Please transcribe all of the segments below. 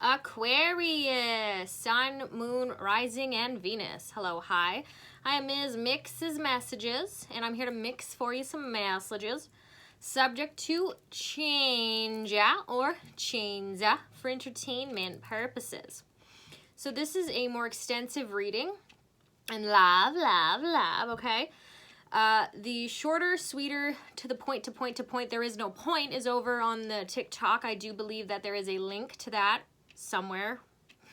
Aquarius, Sun, Moon, Rising, and Venus. Hello, hi. I am Ms. Mix's Messages, and I'm here to mix for you some messages. Subject to change or change for entertainment purposes. So this is a more extensive reading, and love, okay? The shorter, sweeter, to the point, there is no point, is over on the TikTok. I do believe that there is a link to that somewhere.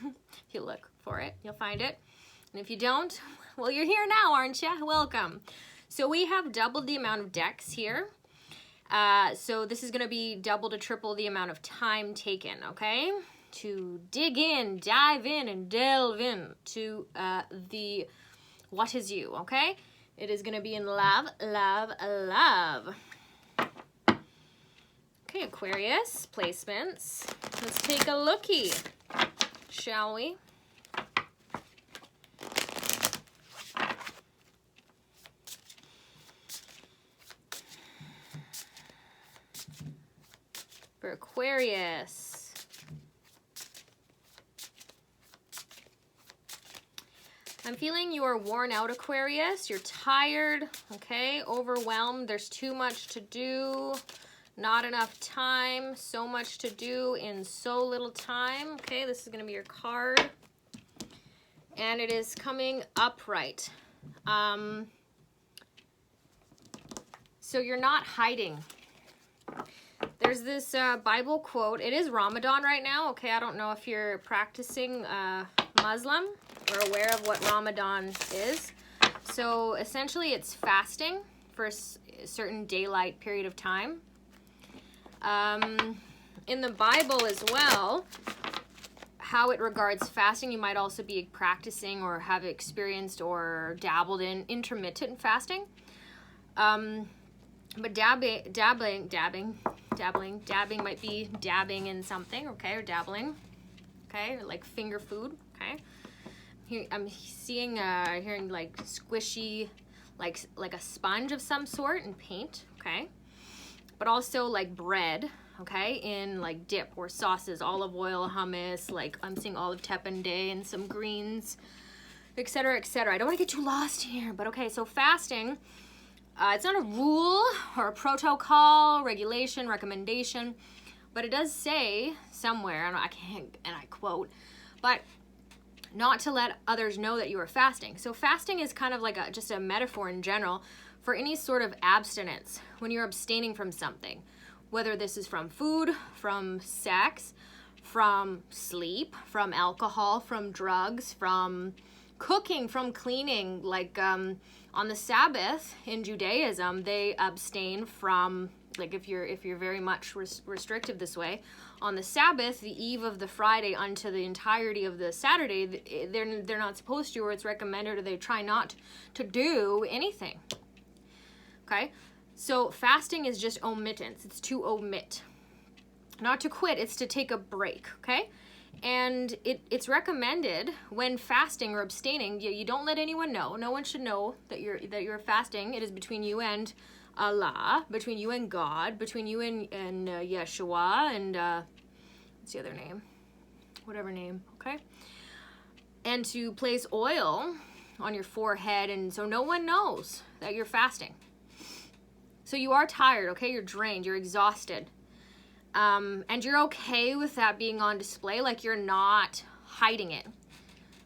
If you look for it, you'll find it. And if you don't, well, you're here now, aren't you? Welcome. So we have doubled the amount of decks here. So this is going to be double to triple the amount of time taken, okay? To dig in, dive in, and delve in to the what is you, okay? It is going to be in love. Okay, Aquarius, placements. Let's take a lookie, shall we? For Aquarius. I'm feeling you are worn out, Aquarius. You're tired, okay? Overwhelmed. There's too much to do. Not enough time. So much to do in so little time. Okay, this is going to be your card. And it is coming upright. So you're not hiding. There's this Bible quote. It is Ramadan right now. Okay, I don't know if you're practicing Muslim or aware of what Ramadan is. So essentially it's fasting for a certain daylight period of time. In the Bible as well, how it regards fasting, you might also be practicing or have experienced or dabbled in intermittent fasting. But dabbing might be dabbing in something, okay, or dabbling, okay, or like finger food, okay. Here, I'm seeing, hearing like squishy, like a sponge of some sort and paint, okay. But also like bread, okay, in like dip or sauces, olive oil, hummus, like I'm seeing olive tepende and some greens, etc., etc. I don't want to get too lost here, but okay, so fasting, it's not a rule or a protocol, regulation, recommendation, but it does say somewhere, and I can't, and I quote, but not to let others know that you are fasting. So fasting is kind of like just a metaphor in general for any sort of abstinence when you're abstaining from something, whether this is from food, from sex, from sleep, from alcohol, from drugs, from cooking, from cleaning. Like on the Sabbath in Judaism, they abstain from, like if you're very much restrictive this way, on the Sabbath, the eve of the Friday unto the entirety of the Saturday, they're not supposed to, or it's recommended, or they try not to do anything. Okay, so fasting is just omittance. It's to omit, not to quit. It's to take a break. Okay. And it's recommended when fasting or abstaining, you don't let anyone know. No one should know that you're fasting. It is between you and Allah, between you and God, between you and Yeshua and what's the other name? Whatever name, okay? And to place oil on your forehead, and so no one knows that you're fasting. So you are tired, okay? You're drained, you're exhausted. And you're okay with that being on display, like you're not hiding it.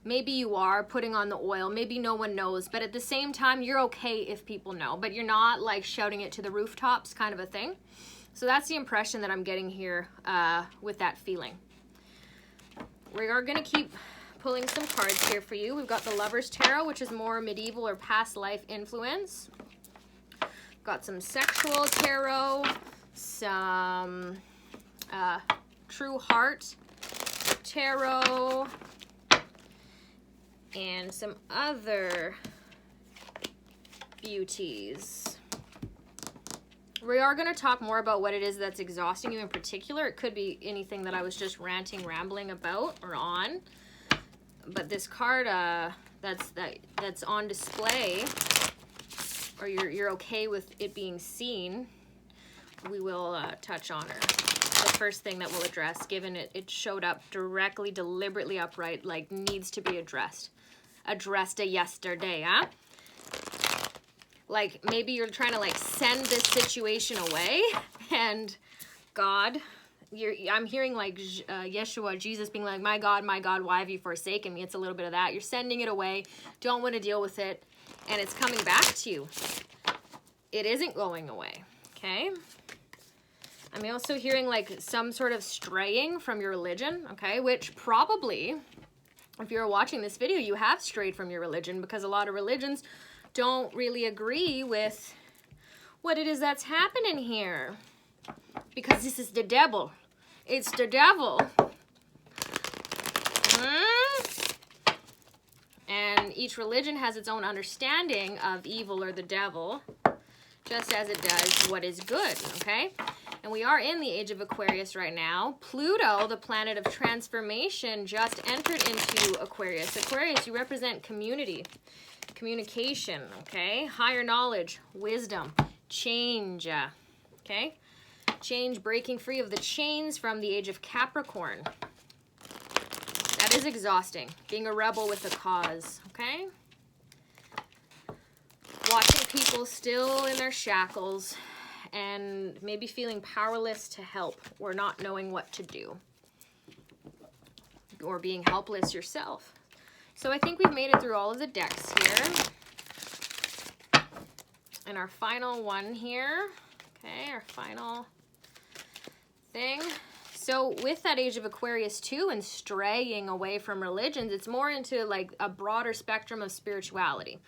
Maybe you are putting on the oil, maybe no one knows, but at the same time, you're okay if people know, but you're not like shouting it to the rooftops kind of a thing. So that's the impression that I'm getting here with that feeling. We are going to keep pulling some cards here for you. We've got the Lover's Tarot, which is more medieval or past life influence. Got some Sexual Tarot, some True Heart Tarot, and some other beauties. We are going to talk more about what it is that's exhausting you in particular. It could be anything that I was just ranting, rambling about or on. But this card that's on display, or you're okay with it being seen, we will touch on her. The first thing that we'll address, given it showed up directly, deliberately upright, like needs to be addressed. Addressed yesterday, huh? Like maybe you're trying to like send this situation away, and God, I'm hearing like Yeshua, Jesus being like, my God, why have you forsaken me? It's a little bit of that. You're sending it away, don't want to deal with it, and it's coming back to you. It isn't going away, okay? I'm also hearing like some sort of straying from your religion, okay? Which probably, if you're watching this video, you have strayed from your religion, because a lot of religions don't really agree with what it is that's happening here. Because this is the devil. It's the devil. And each religion has its own understanding of evil or the devil, just as it does what is good, okay? And we are in the age of Aquarius right now. Pluto, the planet of transformation, just entered into Aquarius. Aquarius, you represent community, communication, okay? Higher knowledge, wisdom, change, okay? Change, breaking free of the chains from the age of Capricorn. That is exhausting. Being a rebel with a cause, okay? Watching people still in their shackles and maybe feeling powerless to help or not knowing what to do. Or being helpless yourself. So I think we've made it through all of the decks here. And our final one here, okay, our final thing. So with that age of Aquarius too, and straying away from religions, it's more into like a broader spectrum of spirituality.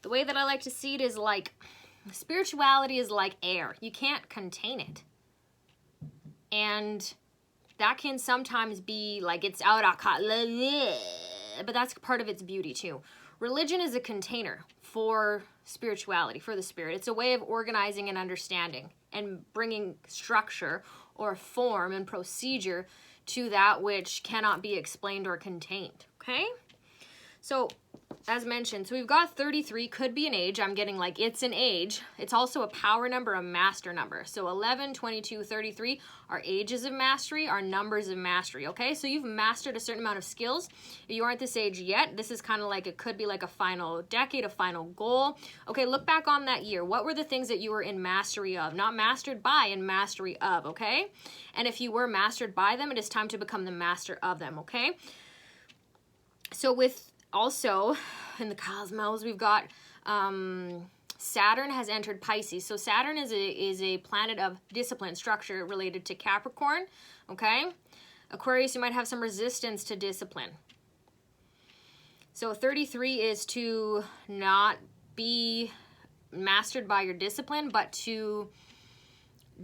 The way that I like to see it is like, spirituality is like air. You can't contain it. And that can sometimes be like it's out of, but that's part of its beauty too. Religion is a container for spirituality, for the spirit. It's a way of organizing and understanding and bringing structure or form and procedure to that which cannot be explained or contained, okay? So, as mentioned, so we've got 33, could be an age. I'm getting like it's an age. It's also a power number, a master number. So 11, 22, 33 are ages of mastery, are numbers of mastery, okay? So you've mastered a certain amount of skills. If you aren't this age yet, this is kind of like, it could be like a final decade, a final goal. Okay, look back on that year. What were the things that you were in mastery of? Not mastered by, in mastery of, okay? And if you were mastered by them, it is time to become the master of them, okay? So with also, in the cosmos, we've got Saturn has entered Pisces. So Saturn is a planet of discipline, structure related to Capricorn, okay? Aquarius, you might have some resistance to discipline. So 33 is to not be mastered by your discipline, but to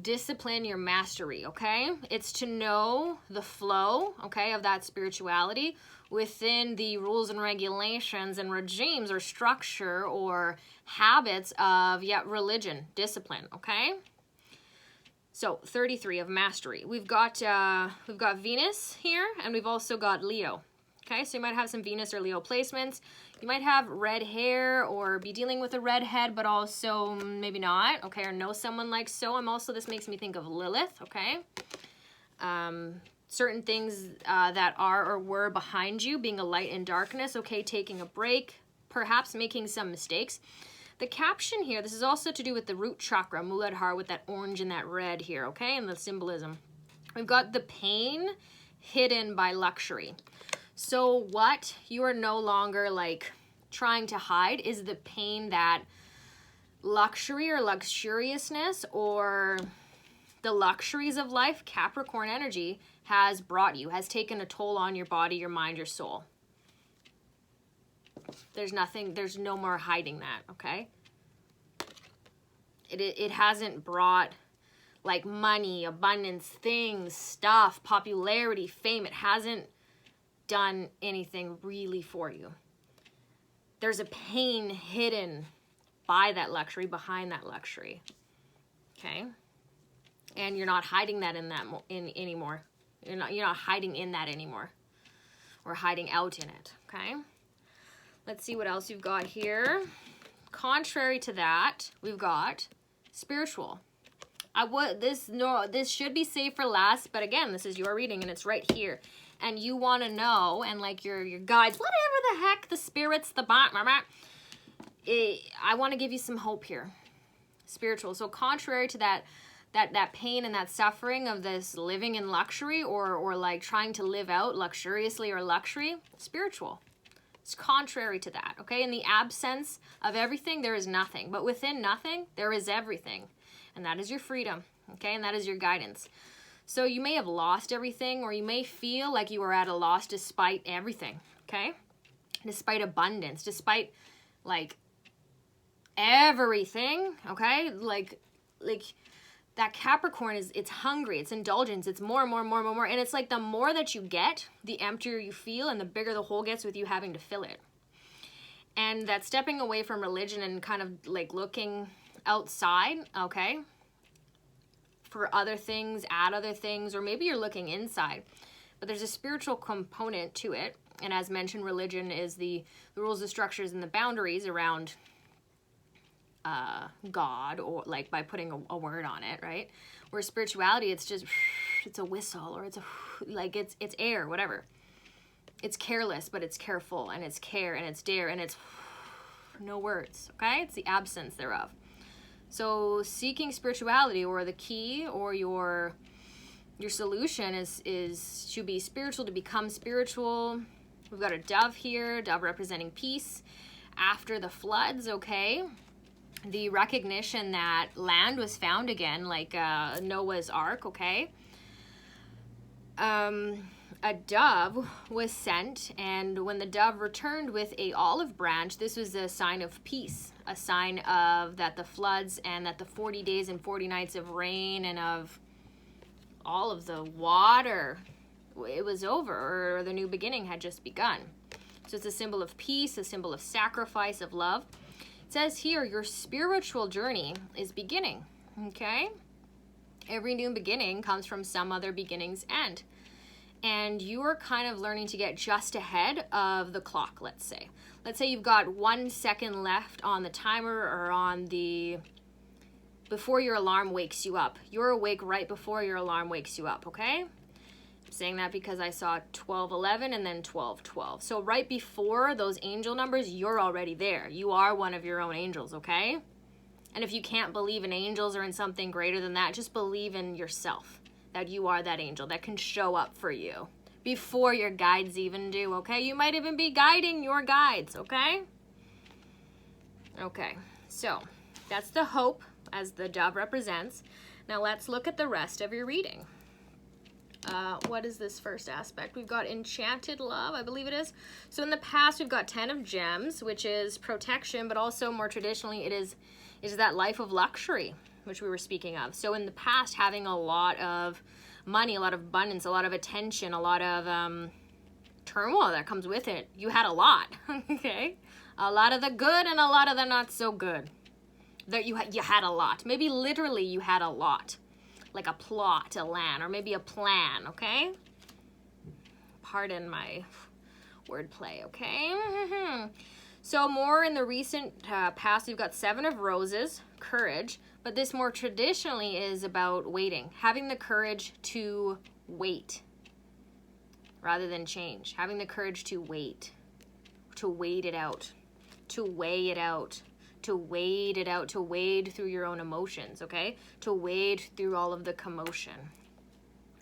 discipline your mastery, okay? It's to know the flow, okay, of that spirituality within the rules and regulations and regimes or structure or habits of, religion, discipline, okay? So 33 of mastery. We've got Venus here, and we've also got Leo, okay? So you might have some Venus or Leo placements. You might have red hair or be dealing with a redhead, but also maybe not, okay? Or know someone like so. This makes me think of Lilith, okay? Certain things that are or were behind you, being a light in darkness, okay, taking a break, perhaps making some mistakes. The caption here, this is also to do with the root chakra, Muladhara, with that orange and that red here, okay, and the symbolism. We've got the pain hidden by luxury. So what you are no longer like trying to hide is the pain that luxury or luxuriousness or the luxuries of life, Capricorn energy, has brought you, has taken a toll on your body, your mind, your soul. There's no more hiding that, okay? It hasn't brought like money, abundance, things, stuff, popularity, fame. It hasn't done anything really for you. There's a pain hidden by that luxury, behind that luxury, okay? And you're not hiding that anymore. You're not hiding in that anymore, or hiding out in it, okay? Let's see what else you've got here. Contrary to that, we've got spiritual. This should be saved for last, but again, this is your reading and it's right here. And you want to know, and like your guides, whatever the heck, the spirits, I want to give you some hope here. Spiritual. So contrary to that pain and that suffering of this living in luxury or like trying to live out luxuriously or luxury, spiritual. It's contrary to that, okay? In the absence of everything, there is nothing. But within nothing, there is everything. And that is your freedom, okay? And that is your guidance. So you may have lost everything, or you may feel like you are at a loss despite everything, okay? Despite abundance, despite like everything, okay? Like that Capricorn it's hungry, it's indulgence, it's more. And it's like the more that you get, the emptier you feel and the bigger the hole gets with you having to fill it. And that stepping away from religion and kind of like looking outside, okay, for other things, at other things, or maybe you're looking inside. But there's a spiritual component to it. And as mentioned, religion is the rules, the structures, and the boundaries around God, or like by putting a word on it, right? Where spirituality, it's just, it's a whistle, or it's air, whatever. It's careless, but it's careful, and it's care, and it's dare, and it's no words, okay? It's the absence thereof. So seeking spirituality, or the key, or your solution is to be spiritual, to become spiritual. We've got a dove here, dove representing peace. After the floods, okay? The recognition that land was found again, like Noah's Ark, okay? A dove was sent, and when the dove returned with a olive branch, this was a sign of peace, a sign of that the floods and that the 40 days and 40 nights of rain and of all of the water, it was over, or the new beginning had just begun. So it's a symbol of peace, a symbol of sacrifice, of love. It says here, your spiritual journey is beginning, okay? Every new beginning comes from some other beginning's end. And you are kind of learning to get just ahead of the clock, let's say. Let's say you've got 1 second left on the timer or on before your alarm wakes you up. You're awake right before your alarm wakes you up, okay? I'm saying that because I saw 12:11 and then 12:12. So right before those angel numbers, you're already there. You are one of your own angels, okay? And if you can't believe in angels or in something greater than that, just believe in yourself, that you are that angel that can show up for you before your guides even do, okay? You might even be guiding your guides, okay? Okay, so that's the hope as the dove represents. Now let's look at the rest of your reading. What is this first aspect? We've got enchanted love, I believe it is. So in the past, we've got 10 of gems, which is protection, but also more traditionally, it is that life of luxury, which we were speaking of. So in the past, having a lot of money, a lot of abundance, a lot of attention, a lot of turmoil that comes with it. You had a lot, okay? A lot of the good and a lot of the not so good. That you had a lot. Maybe literally you had a lot. Like a plot, a land, or maybe a plan, okay? Pardon my wordplay, okay? So more in the recent past, we've got 7 of roses, courage, but this more traditionally is about waiting, having the courage to wait rather than change, having the courage to wait it out, to weigh it out, to wade it out, to wade through your own emotions, okay? To wade through all of the commotion,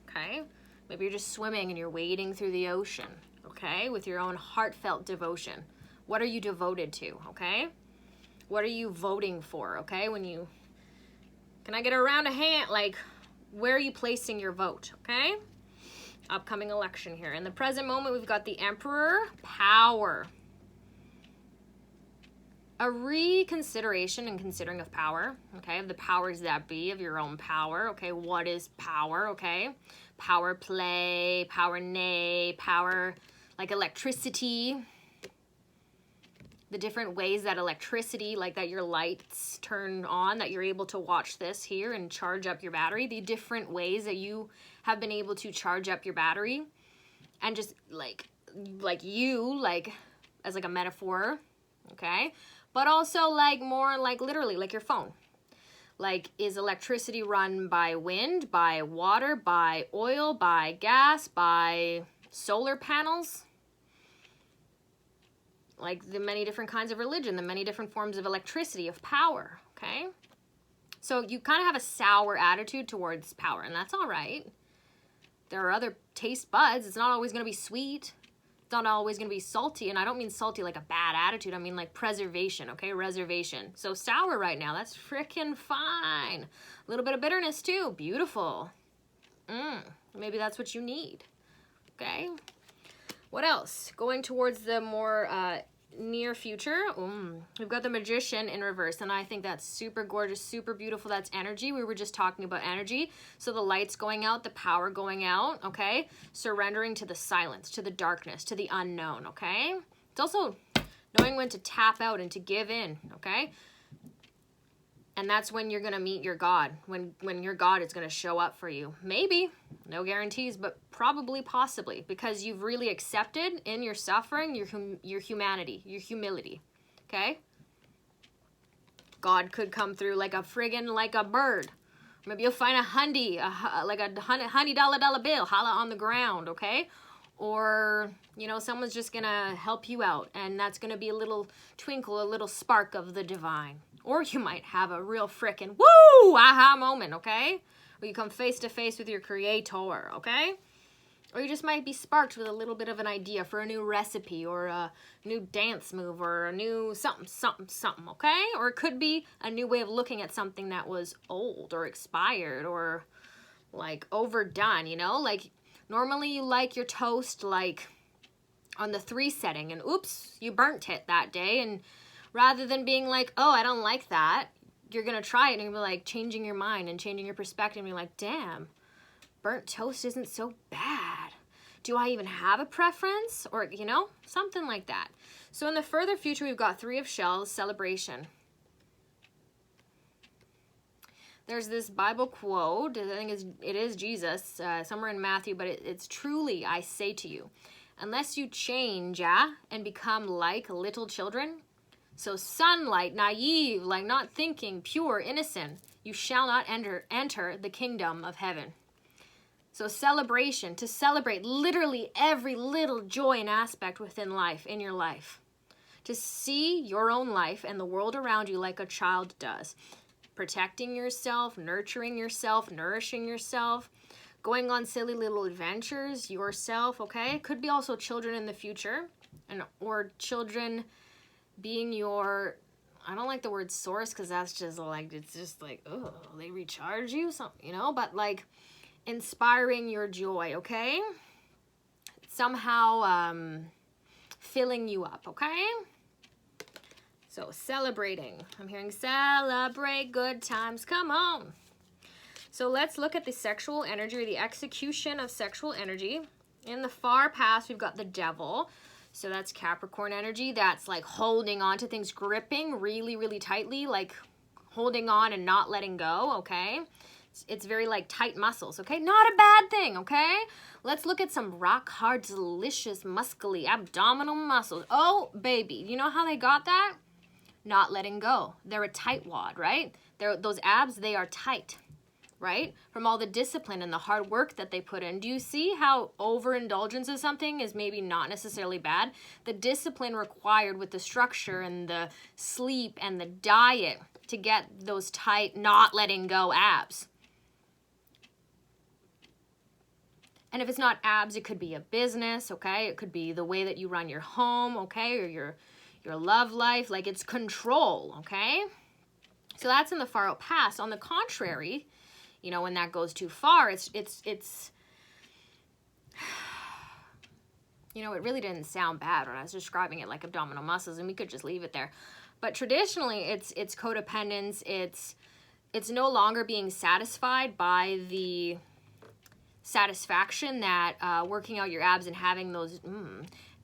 okay? Maybe you're just swimming and you're wading through the ocean, okay? With your own heartfelt devotion. What are you devoted to, okay? What are you voting for, okay? Can I get a round of hand? Like, where are you placing your vote, okay? Upcoming election here. In the present moment, we've got the Emperor, power. A reconsideration and considering of power, okay, of the powers that be, of your own power, okay, what is power, okay, power play, power nay, power like electricity, the different ways that electricity, like that your lights turn on, that you're able to watch this here and charge up your battery, the different ways that you have been able to charge up your battery, and just like as like a metaphor, okay, but also like more like literally like your phone. Like, is electricity run by wind, by water, by oil, by gas, by solar panels? Like the many different kinds of religion, the many different forms of electricity, of power, okay? So you kind of have a sour attitude towards power, and that's all right. There are other taste buds. It's not always going to be sweet. It's not always going to be salty, and I don't mean salty like a bad attitude. I mean like preservation, okay? Reservation. So sour right now, that's freaking fine. A little bit of bitterness too. Beautiful. Maybe that's what you need, okay? What else? Going towards the more near future, we've got the Magician in reverse, and I think that's super gorgeous, super beautiful. That's energy. We were just talking about energy. So the light's going out, the power going out, okay? Surrendering to the silence, to the darkness, to the unknown, okay? It's also knowing when to tap out and to give in, okay? And that's when you're going to meet your God, when your God is going to show up for you. Maybe, no guarantees, but probably, possibly, because you've really accepted in your suffering, your humanity, your humility, okay? God could come through like a bird. Maybe you'll find a honey dollar bill, holla on the ground, okay? Or, you know, someone's just going to help you out, and that's going to be a little twinkle, a little spark of the divine. Or you might have a real frickin' woo aha moment, okay? Or you come face to face with your creator, okay? Or you just might be sparked with a little bit of an idea for a new recipe or a new dance move or a new something, okay? Or it could be a new way of looking at something that was old or expired or like overdone, you know? Like normally you like your toast like on the 3 setting and oops, you burnt it that day, and rather than being like, oh, I don't like that, you're going to try it and you're like changing your mind and changing your perspective. And you're like, damn, burnt toast isn't so bad. Do I even have a preference? Or, you know, something like that. So in the further future, we've got 3 of Shells, celebration. There's this Bible quote, I think it is Jesus, somewhere in Matthew, but it's truly, I say to you, unless you change, and become like little children, so sunlight, naive, like not thinking, pure, innocent, you shall not enter the kingdom of heaven. So celebration, to celebrate literally every little joy and aspect within life, in your life. To see your own life and the world around you like a child does. Protecting yourself, nurturing yourself, nourishing yourself, going on silly little adventures yourself, okay? It could be also children in the future, or children being your, I don't like the word source because that's just like, it's just like, oh, they recharge you, something, you know, but like inspiring your joy, okay? Somehow filling you up, okay? So celebrating. I'm hearing celebrate good times. Come on. So let's look at the sexual energy or the execution of sexual energy. In the far past, we've got the devil. So that's Capricorn energy. That's like holding on to things, gripping really, really tightly, like holding on and not letting go, okay? It's very like tight muscles, okay? Not a bad thing, okay? Let's look at some rock hard, delicious, muscly abdominal muscles. Oh, baby. You know how they got that? Not letting go. They're a tightwad, right? Those abs, they are tight, right? From all the discipline and the hard work that they put in. Do you see how overindulgence of something is maybe not necessarily bad? The discipline required with the structure and the sleep and the diet to get those tight, not letting go abs. And if it's not abs, it could be a business, okay? It could be the way that you run your home, okay? Or your love life, like it's control, okay? So that's in the far out past. On the contrary, you know, when that goes too far, it's you know, it really didn't sound bad when I was describing it like abdominal muscles, and we could just leave it there. But traditionally, it's codependence. It's no longer being satisfied by the satisfaction that working out your abs and having those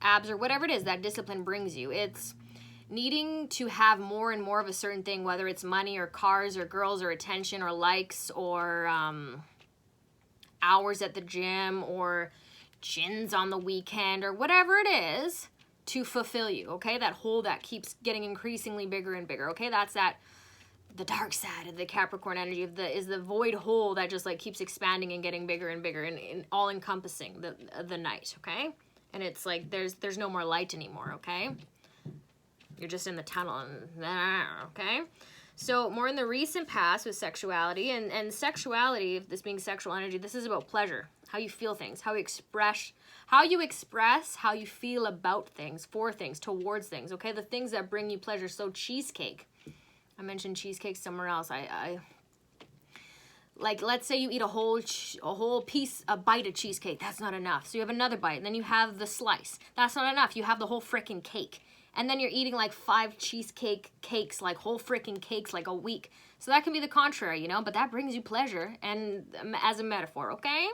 abs or whatever it is that discipline brings you. It's needing to have more and more of a certain thing, whether it's money or cars or girls or attention or likes or hours at the gym or gins on the weekend or whatever it is to fulfill you, okay? That hole that keeps getting increasingly bigger and bigger, okay? That's the dark side of the Capricorn energy is the void hole that just like keeps expanding and getting bigger and bigger and all encompassing the night, okay? And it's like there's no more light anymore, okay? You're just in the tunnel, and okay? So more in the recent past with sexuality, and sexuality, this being sexual energy, this is about pleasure, how you feel things, how you express how you feel about things, for things, towards things, okay? The things that bring you pleasure. So cheesecake. I mentioned cheesecake somewhere else. I like, let's say you eat a whole bite of cheesecake. That's not enough. So you have another bite, and then you have the slice. That's not enough. You have the whole freaking cake. And then you're eating like 5 cheesecake cakes, like whole freaking cakes, like a week. So that can be the contrary, you know, but that brings you pleasure, and as a metaphor, okay?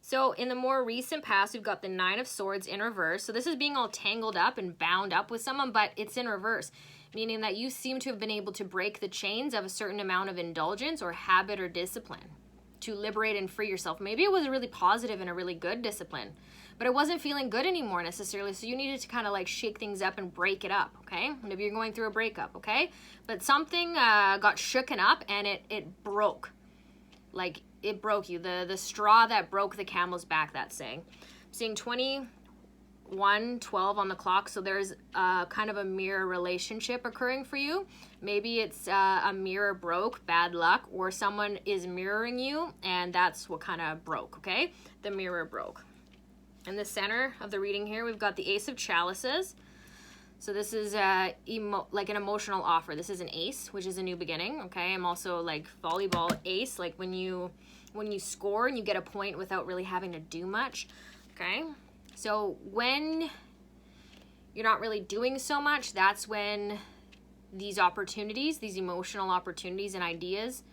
So in the more recent past, we've got the 9 of Swords in reverse. So this is being all tangled up and bound up with someone, but it's in reverse, meaning that you seem to have been able to break the chains of a certain amount of indulgence or habit or discipline to liberate and free yourself. Maybe it was a really positive and a really good discipline, but it wasn't feeling good anymore necessarily, so you needed to kind of like shake things up and break it up, okay? Maybe you're going through a breakup, okay? But something got shooken up and it broke. Like, it broke you. The straw that broke the camel's back, that's saying. I'm seeing 21:12 on the clock, so there's kind of a mirror relationship occurring for you. Maybe it's a mirror broke, bad luck, or someone is mirroring you, and that's what kind of broke, okay? The mirror broke. In the center of the reading here, we've got the Ace of Chalices. So this is like an emotional offer. This is an ace, which is a new beginning, okay? I'm also like volleyball ace, like when you score and you get a point without really having to do much, okay? So when you're not really doing so much, that's when these opportunities, these emotional opportunities and ideas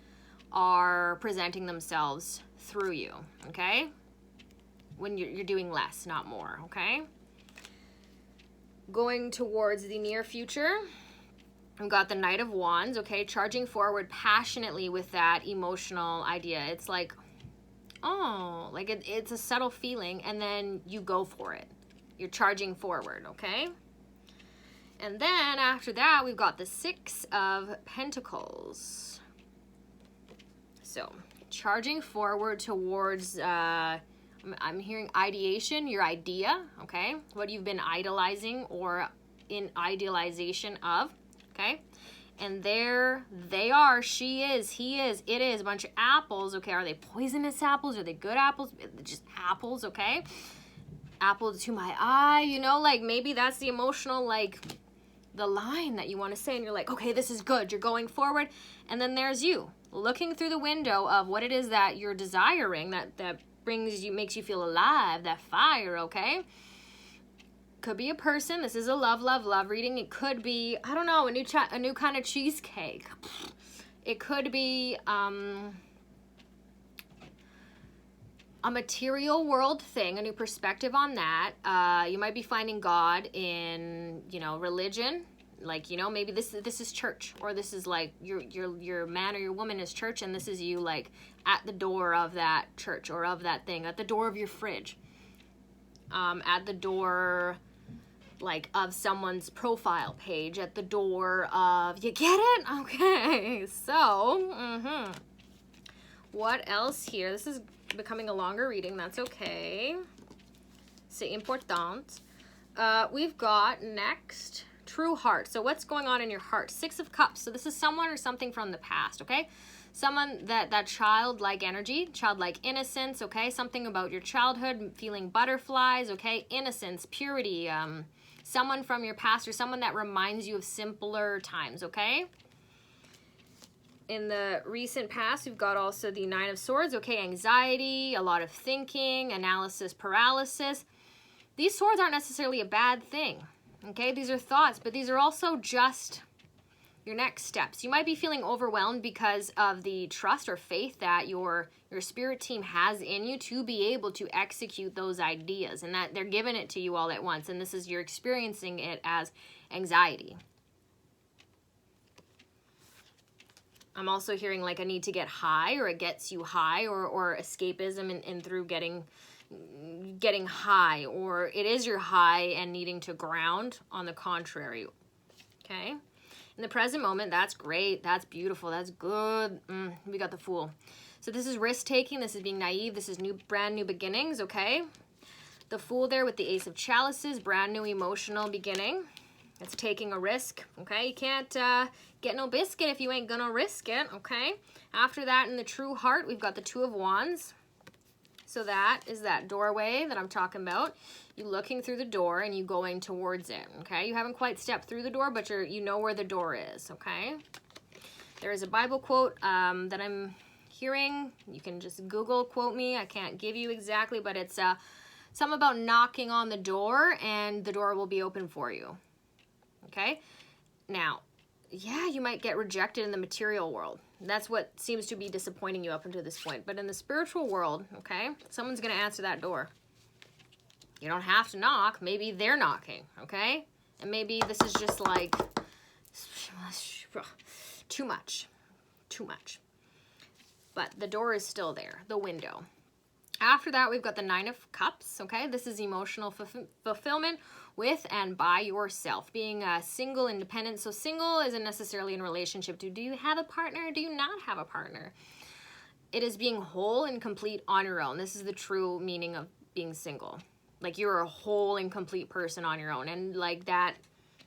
are presenting themselves through you, okay? When you're doing less, not more, okay? Going towards the near future, we've got the Knight of Wands, okay? Charging forward passionately with that emotional idea. It's like, oh, like it's a subtle feeling, and then you go for it. You're charging forward, okay? And then after that, we've got the 6 of Pentacles. So, charging forward towards, I'm hearing ideation, your idea, okay? What you've been idolizing or in idealization of, okay? And there they are, she is, he is, it is, a bunch of apples, okay? Are they poisonous apples? Are they good apples? Just apples, okay? Apple to my eye, you know, like maybe that's the emotional, like the line that you want to say, and you're like, okay, this is good, you're going forward. And then there's you looking through the window of what it is that you're desiring, that brings you, makes you feel alive, that fire, okay? Could be a person. This is a love reading. It could be, I don't know, a new kind of cheesecake. It could be a material world thing, a new perspective on that. You might be finding God in, you know, religion. Like, you know, maybe this is church, or this is like your man or your woman is church, and this is you like at the door of that church or of that thing, at the door of your fridge, at the door like of someone's profile page, at the door of, you get it? Okay, so what else here? This is becoming a longer reading. That's okay. C'est important. We've got next true heart. So what's going on in your heart? 6 of Cups. So this is someone or something from the past, okay? Someone that childlike energy, childlike innocence, okay? Something about your childhood, feeling butterflies, okay? Innocence, purity, someone from your past, or someone that reminds you of simpler times, okay? In the recent past, we've got also the 9 of Swords, okay? Anxiety, a lot of thinking, analysis, paralysis. These swords aren't necessarily a bad thing, okay? These are thoughts, but these are also just your next steps. You might be feeling overwhelmed because of the trust or faith that your spirit team has in you to be able to execute those ideas, and that they're giving it to you all at once, and this is, you're experiencing it as anxiety. I'm also hearing like a need to get high, or it gets you high, or escapism in through getting high, or it is your high and needing to ground on the contrary, okay? In the present moment, that's great. That's beautiful. That's good. We got the Fool. So this is risk-taking. This is being naive. This is brand new beginnings, okay? The Fool there with the Ace of Chalices, brand new emotional beginning. It's taking a risk, okay? You can't get no biscuit if you ain't gonna risk it, okay? After that, in the True Heart, we've got the Two of Wands. So that is that doorway that I'm talking about. You looking through the door and you going towards it, okay? You haven't quite stepped through the door, but you know where the door is, okay? There is a Bible quote that I'm hearing. You can just Google quote me. I can't give you exactly, but it's something about knocking on the door and the door will be open for you, okay? Now, yeah, you might get rejected in the material world. That's what seems to be disappointing you up until this point. But in the spiritual world, okay, someone's going to answer that door. You don't have to knock. Maybe they're knocking, okay? And maybe this is just like too much. Too much. But the door is still there, the window. After that, we've got the Nine of Cups, okay? This is emotional fulfillment with and by yourself. Being single, independent. So single isn't necessarily in relationship to do you have a partner or do you not have a partner? It is being whole and complete on your own. This is the true meaning of being single. Like you're a whole and complete person on your own. And like that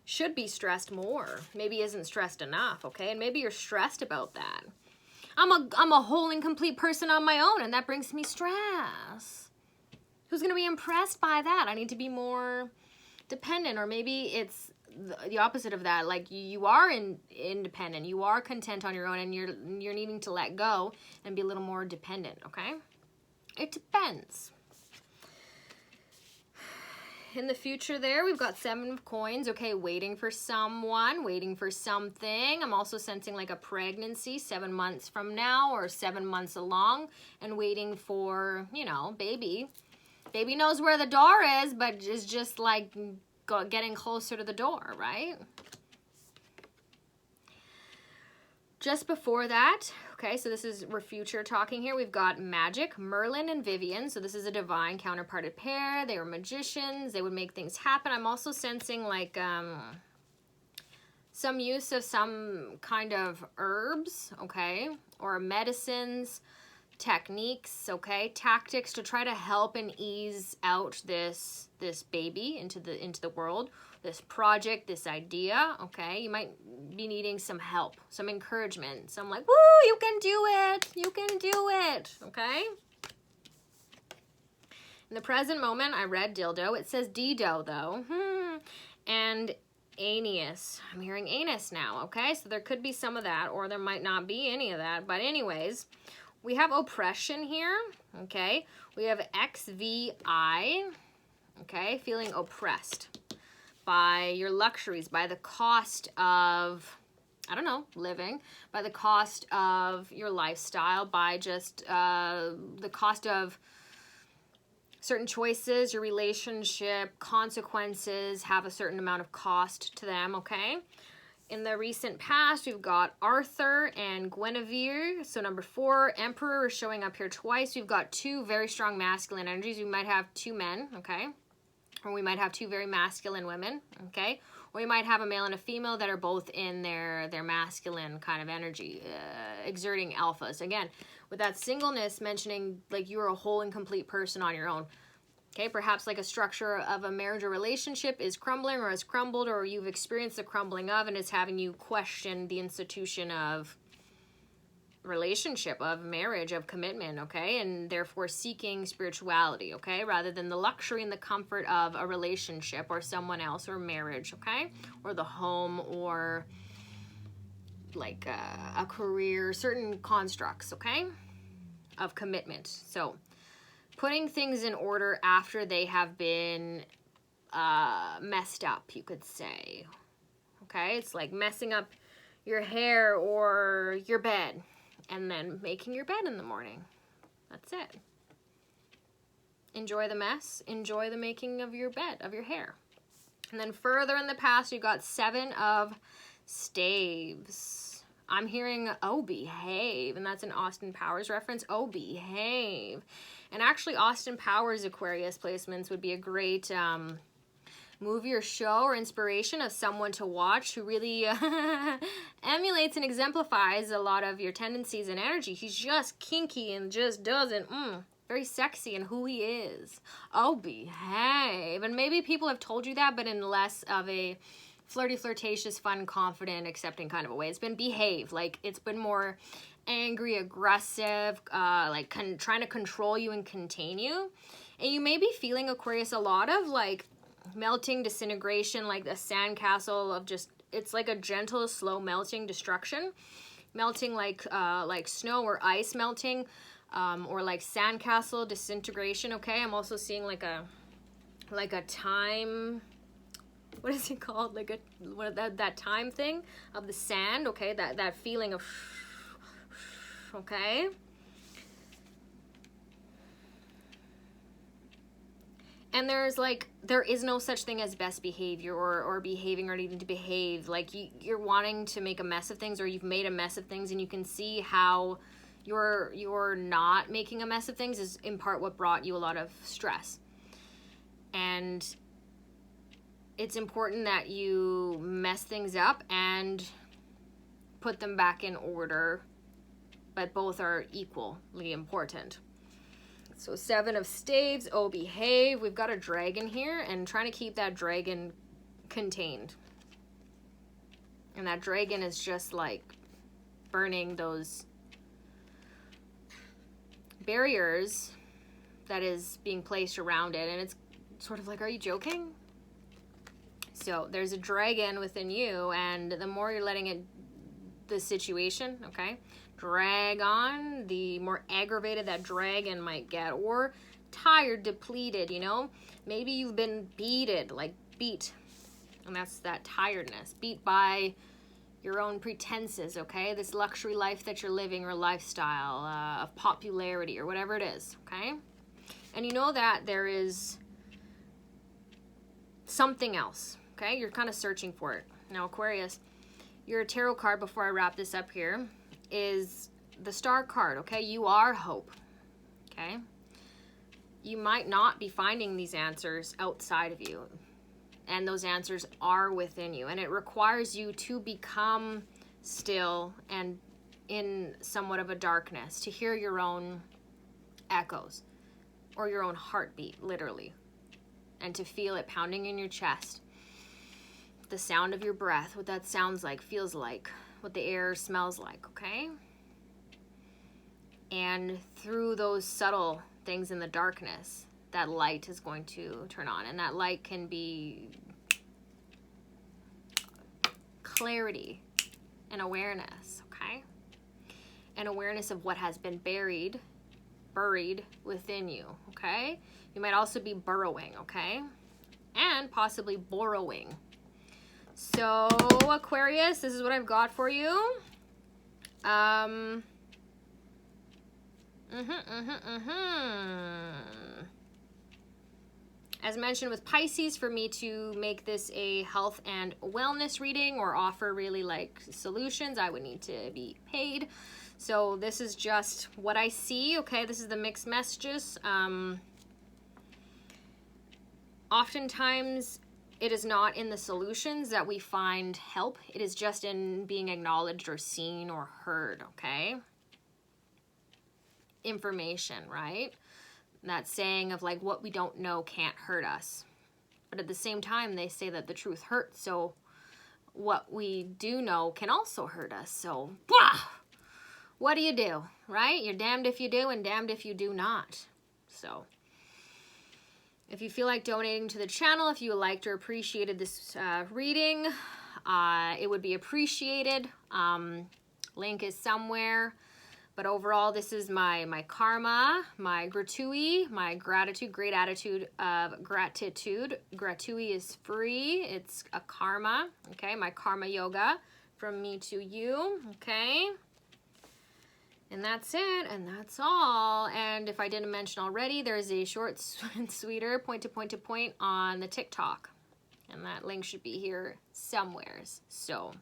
should be stressed more. Maybe isn't stressed enough, okay? And maybe you're stressed about that. I'm a whole and complete person on my own, and that brings me stress. Who's going to be impressed by that? I need to be more dependent, or maybe it's the opposite of that. Like you are independent, you are content on your own, and you're needing to let go and be a little more dependent, okay? It depends. In the future there, we've got Seven of Coins, okay, waiting for someone, waiting for something. I'm also sensing like a pregnancy 7 months from now or 7 months along and waiting for, you know, baby. Baby knows where the door is, but is just like getting closer to the door, right? Just before that, okay, so this is we're future talking here. We've got Magic, Merlin, and Vivian. So this is a divine counterparted pair. They were magicians. They would make things happen. I'm also sensing like some use of some kind of herbs, okay, or medicines, techniques, okay, tactics to try to help and ease out this baby into the world. This project, this idea, okay? You might be needing some help, some encouragement, some like, woo, you can do it, okay? In the present moment, I read dildo. It says Dido, though. And anus. I'm hearing anus now, okay? So there could be some of that, or there might not be any of that. But anyways, we have oppression here, okay? We have XVI, okay? Feeling oppressed by your luxuries, by the cost of, I don't know, living, by the cost of your lifestyle, by just the cost of certain choices, your relationship, consequences have a certain amount of cost to them, okay? In the recent past, we've got Arthur and Guinevere. So number 4, Emperor is showing up here twice. We've got 2 very strong masculine energies. We might have 2 men, okay? Or we might have 2 very masculine women, okay? Or we might have a male and a female that are both in their masculine kind of energy, exerting alphas. Again, with that singleness mentioning like you're a whole and complete person on your own. Okay, perhaps like a structure of a marriage or relationship is crumbling or has crumbled, or you've experienced the crumbling of and it's having you question the institution of relationship, of marriage, of commitment, okay? And therefore seeking spirituality, okay? Rather than the luxury and the comfort of a relationship or someone else or marriage, okay? Or the home or like a career, certain constructs, okay? Of commitment. So putting things in order after they have been messed up, you could say, okay? It's like messing up your hair or your bed, and then making your bed in the morning. That's it. Enjoy the mess. Enjoy the making of your bed, of your hair. And then further in the past, you got 7 of Staves. I'm hearing, oh, behave. And that's an Austin Powers reference. Oh, behave. And actually, Austin Powers Aquarius placements would be a great movie or show or inspiration of someone to watch who really emulates and exemplifies a lot of your tendencies and energy. He's just kinky and just doesn't, very sexy in who he is. Oh, behave. And maybe people have told you that, but in less of a flirty, flirtatious, fun, confident, accepting kind of a way. It's been behave. Like, it's been more angry, aggressive, like trying to control you and contain you. And you may be feeling, Aquarius, a lot of like melting, disintegration, like a sandcastle of just, it's like a gentle, slow melting destruction. Melting like snow or ice melting, or like sandcastle disintegration, okay? I'm also seeing like a time, what is it called? Like that time thing of the sand, okay? That feeling of, okay? And there is no such thing as best behavior or behaving or needing to behave. Like you're wanting to make a mess of things, or you've made a mess of things, and you can see how you're not making a mess of things is in part what brought you a lot of stress. And it's important that you mess things up and put them back in order, but both are equally important. So 7 of staves, oh, behave. We've got a dragon here, and trying to keep that dragon contained. And that dragon is just like burning those barriers that is being placed around it. And it's sort of like, are you joking? So there's a dragon within you, and the more you're letting it, the situation, okay, drag on, the more aggravated that dragon might get, or tired, depleted, you know? Maybe you've been beat, and that's that tiredness, beat by your own pretenses, okay? This luxury life that you're living, or lifestyle of popularity, or whatever it is, okay? And you know that there is something else, okay? You're kind of searching for it. Now, Aquarius, your tarot card, before I wrap this up here, is the Star card, okay? You are hope, okay? You might not be finding these answers outside of you, and those answers are within you, and it requires you to become still and in somewhat of a darkness to hear your own echoes, or your own heartbeat, literally, and to feel it pounding in your chest, the sound of your breath, what that sounds like, feels like, what the air smells like, okay? And through those subtle things in the darkness, that light is going to turn on. And that light can be clarity and awareness, okay? And awareness of what has been buried within you, okay? You might also be burrowing, okay? And possibly borrowing. So, Aquarius, this is what I've got for you. As mentioned with Pisces, for me to make this a health and wellness reading or offer really like solutions, I would need to be paid. So this is just what I see, okay? This is the mixed messages. Oftentimes, it is not in the solutions that we find help. It is just in being acknowledged or seen or heard, okay? Information, right? That saying of like, what we don't know can't hurt us. But at the same time, they say that the truth hurts. So what we do know can also hurt us. So, blah! What do you do, right? You're damned if you do and damned if you do not. So if you feel like donating to the channel, if you liked or appreciated this reading, it would be appreciated. Link is somewhere. But overall, this is my karma, my gratuity, my gratitude, great attitude of gratitude. Gratuity is free. It's a karma, okay? My karma yoga from me to you, okay? And that's it, and that's all. And if I didn't mention already, there's a short and sweeter point to point to point on the TikTok. And that link should be here somewheres. So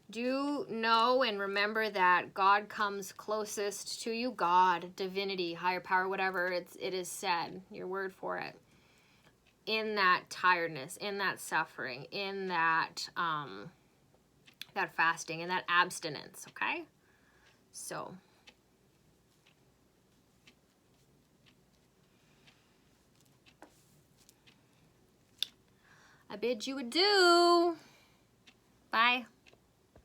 do know and remember that God comes closest to you. God, divinity, higher power, whatever it is said, your word for it. in that tiredness, in that suffering, in that that fasting, and that abstinence, okay? So I bid you adieu.